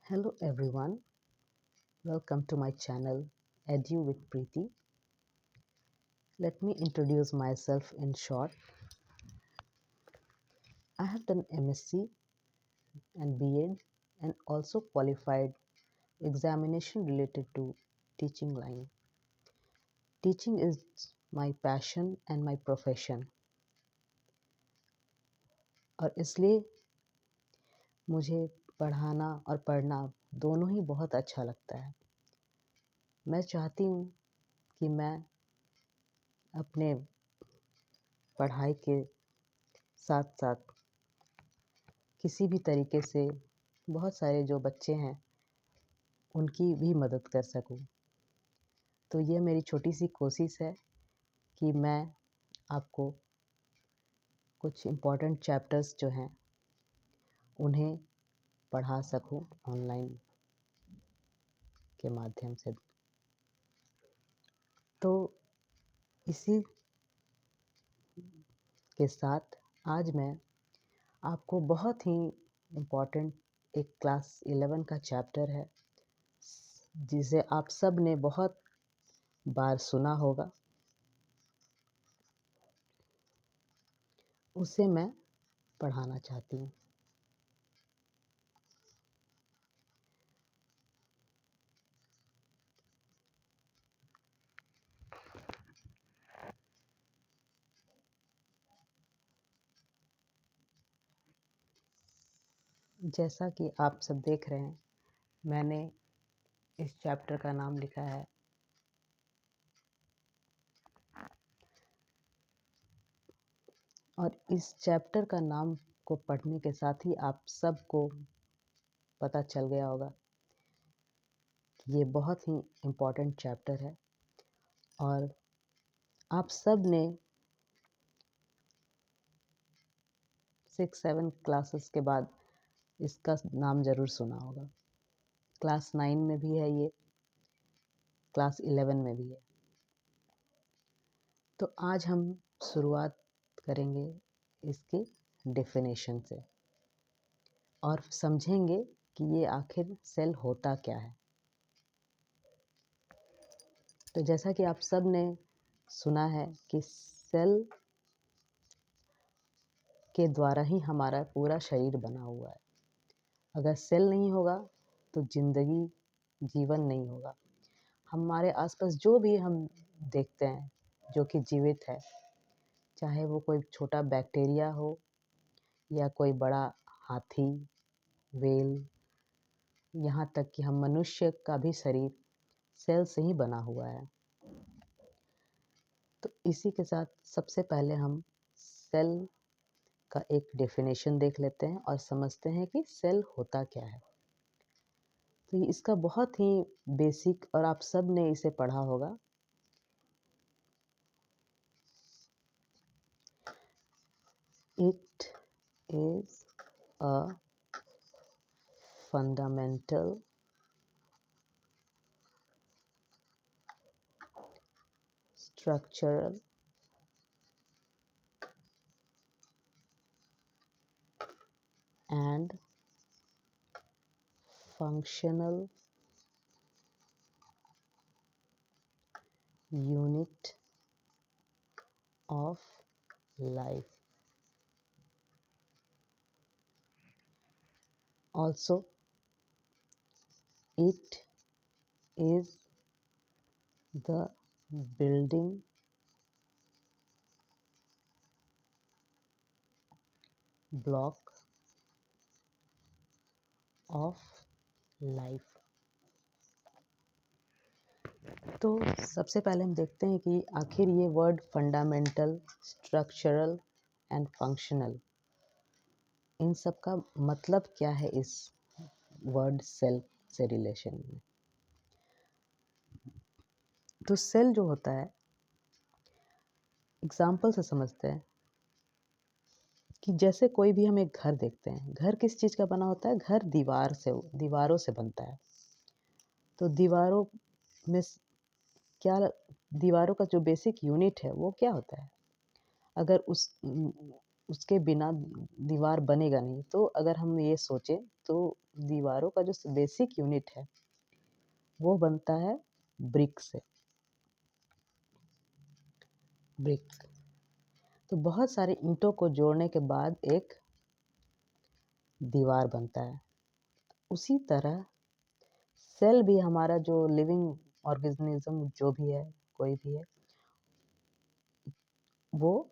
Hello everyone, welcome to my channel Edu with Preeti. Let me introduce myself in short. I have done MSc and B.Ed and also qualified examination related to teaching line. Teaching is my passion and my profession और इसलिए मुझे पढ़ाना और पढ़ना दोनों ही बहुत अच्छा लगता है। मैं चाहती हूँ कि मैं अपने पढ़ाई के साथ साथ किसी भी तरीके से बहुत सारे जो बच्चे हैं उनकी भी मदद कर सकूं। तो ये मेरी छोटी सी कोशिश है कि मैं आपको कुछ इम्पोर्टेंट चैप्टर्स जो हैं उन्हें पढ़ा सकूं ऑनलाइन के माध्यम से। तो इसी के साथ आज मैं आपको बहुत ही इम्पोर्टेंट एक क्लास 11 का चैप्टर है जिसे आप सब ने बहुत बार सुना होगा, उसे मैं पढ़ाना चाहती हूँ। जैसा कि आप सब देख रहे हैं, मैंने इस चैप्टर का नाम लिखा है और इस चैप्टर का नाम को पढ़ने के साथ ही आप सबको पता चल गया होगा कि ये बहुत ही इम्पोर्टेंट चैप्टर है और आप सब ने 6-7 क्लासेस के बाद इसका नाम ज़रूर सुना होगा। क्लास 9 में भी है ये, क्लास 11 में भी है। तो आज हम शुरुआत करेंगे इसके डेफिनेशन से और समझेंगे कि ये आखिर सेल होता क्या है। तो जैसा कि आप सब ने सुना है कि सेल के द्वारा ही हमारा पूरा शरीर बना हुआ है। अगर सेल नहीं होगा तो जिंदगी जीवन नहीं होगा। हमारे आसपास जो भी हम देखते हैं जो कि जीवित है, चाहे वो कोई छोटा बैक्टीरिया हो या कोई बड़ा हाथी, व्हेल, यहाँ तक कि हम मनुष्य का भी शरीर सेल से ही बना हुआ है। तो इसी के साथ सबसे पहले हम सेल का एक डेफिनेशन देख लेते हैं और समझते हैं कि सेल होता क्या है। तो इसका बहुत ही बेसिक और आप सब ने इसे पढ़ा होगा। It is a fundamental structural and functional unit of life. Also, it is the building block of life. तो सबसे पहले हम देखते हैं कि आखिर ये word fundamental, structural and functional, इन सब का मतलब क्या है इस वर्ड सेल से रिलेशन में। तो सेल जो होता है, एग्जाम्पल से समझते हैं कि जैसे कोई भी हम एक घर देखते हैं, घर किस चीज़ का बना होता है? घर दीवारों से बनता है। तो दीवारों में क्या, दीवारों का जो बेसिक यूनिट है वो क्या होता है? अगर उसके बिना दीवार बनेगा नहीं। तो अगर हम ये सोचें दीवारों का जो बेसिक यूनिट है वो बनता है ब्रिक से। ब्रिक तो बहुत सारे ईंटों को जोड़ने के बाद एक दीवार बनता है। उसी तरह सेल भी, हमारा जो लिविंग ऑर्गेनिज्म जो भी है, कोई भी है, वो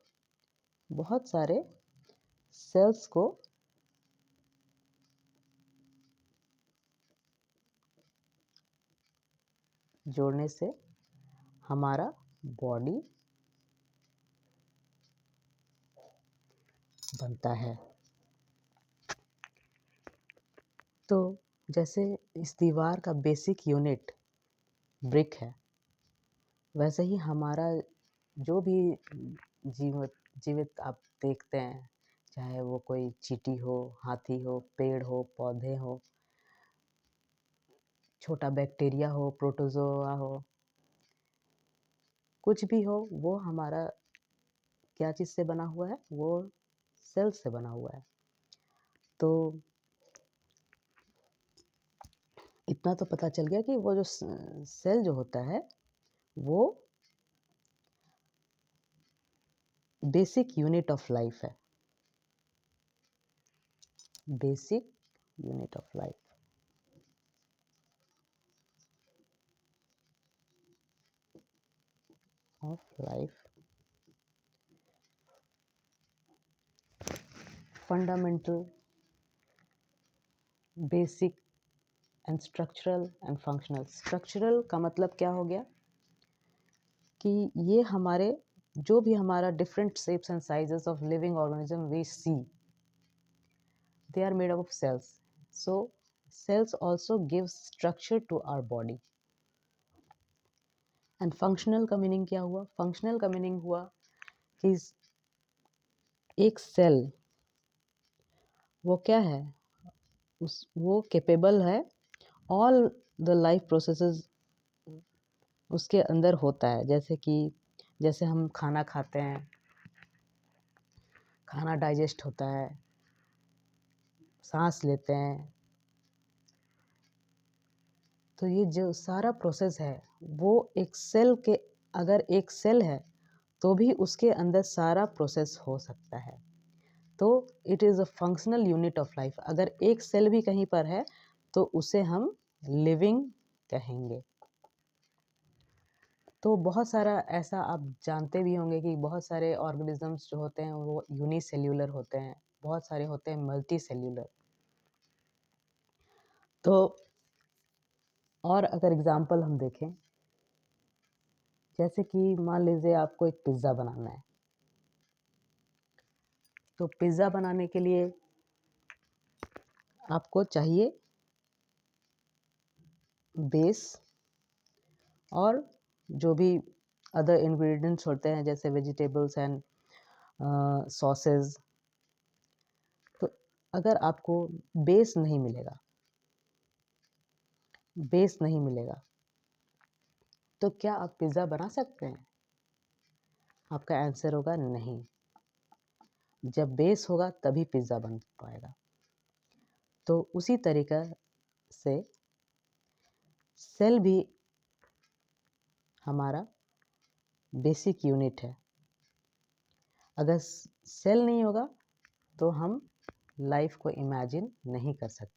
बहुत सारे सेल्स को जोड़ने से हमारा बॉडी बनता है। तो जैसे इस दीवार का बेसिक यूनिट ब्रिक है, वैसे ही हमारा जो भी जीवित आप देखते हैं, चाहे वो कोई चींटी हो, हाथी हो, पेड़ हो, पौधे हो, छोटा बैक्टीरिया हो, प्रोटोजोआ हो, कुछ भी हो, वो हमारा क्या चीज़ से बना हुआ है? वो सेल से बना हुआ है। तो इतना तो पता चल गया कि वो जो सेल जो होता है वो बेसिक यूनिट ऑफ लाइफ है। Basic unit of life. Fundamental, basic and structural and functional. Structural का मतलब क्या हो गया कि ये हमारे जो भी हमारा different shapes and sizes of living organism we see, they are made up of cells. So cells also give structure to our body. And functional का मीनिंग क्या हुआ? फंक्शनल का मीनिंग हुआ कि एक सेल वो क्या है, वो कैपेबल है, ऑल द लाइफ प्रोसेसेस उसके अंदर होता है। जैसे हम खाना खाते हैं, खाना डाइजेस्ट होता है, सांस लेते हैं, तो ये जो सारा प्रोसेस है वो एक सेल के, अगर एक सेल है तो भी उसके अंदर सारा प्रोसेस हो सकता है। तो it is a functional unit of life. अगर एक सेल भी कहीं पर है तो उसे हम लिविंग कहेंगे। तो बहुत सारा ऐसा आप जानते भी होंगे कि बहुत सारे ऑर्गेनिजम्स जो होते हैं वो यूनिसेल्यूलर होते हैं, बहुत सारे होते हैं मल्टी सेल्यूलर। तो और अगर एग्जांपल हम देखें, जैसे कि मान लीजिए आपको एक पिज़्ज़ा बनाना है, तो पिज़्ज़ा बनाने के लिए आपको चाहिए बेस और जो भी अदर इंग्रेडिएंट्स होते हैं जैसे वेजिटेबल्स एंड सॉसेज। तो अगर आपको बेस नहीं मिलेगा तो क्या आप पिज़्ज़ा बना सकते हैं? आपका आंसर होगा नहीं। जब बेस होगा तभी पिज़्ज़ा बन पाएगा। तो उसी तरीका से सेल भी हमारा बेसिक यूनिट है। अगर सेल नहीं होगा तो हम लाइफ को इमेजिन नहीं कर सकते।